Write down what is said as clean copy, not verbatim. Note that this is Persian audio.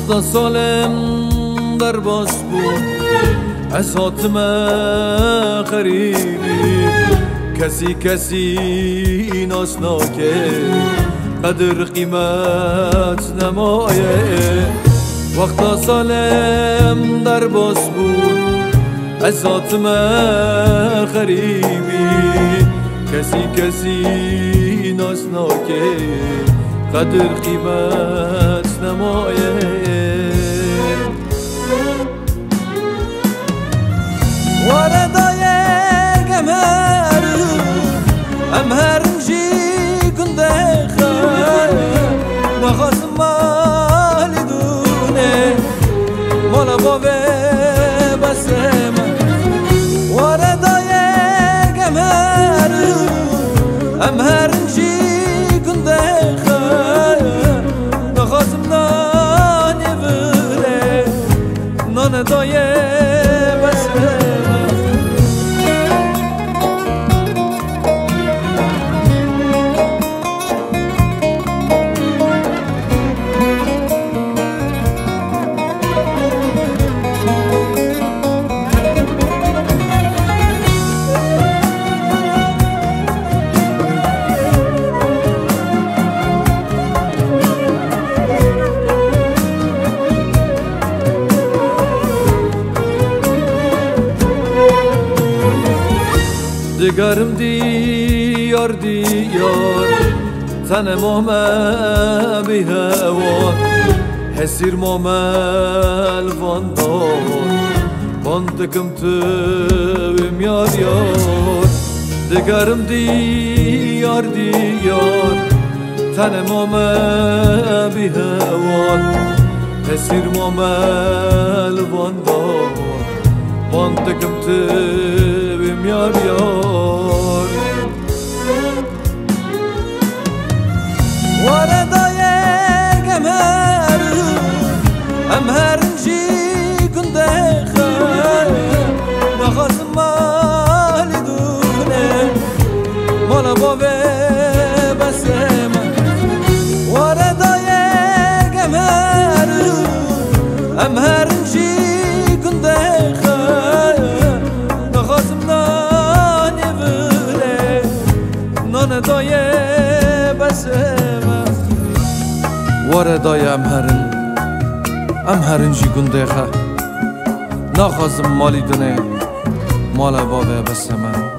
وقتا سالم در باز بود از حاتمه غریبی کسی ناسناکه قدر قیمت نمایه وقتا سالم در باز بود از حاتمه غریبی کسی ناسناکه قدر قیمت نمایه وردای گمر امهرنجی کنده خیر نخواست مالی دونه مالا بابه بسم وردای گمر امهرنجی کنده خیر نخواست نانی بره نان دایه بسم دگرم دیار تن مامه بی هوان حسیر مامه الوان دار بانتکم تو بیمیار یار دگرم دیار تن مامه بی هوان حسیر مامه الوان دار بانتکم تو بیمیار یار وردای گمر امهرنجی کنده خیر نخواست مالی دونه مالا بابه بسم وردای گمر امهرنجی کنده خیر نخواستم نانی بره نان دایه بسم وردای امهرنجی گنده خیر نخواستم مالی دونه مالا بابه بسم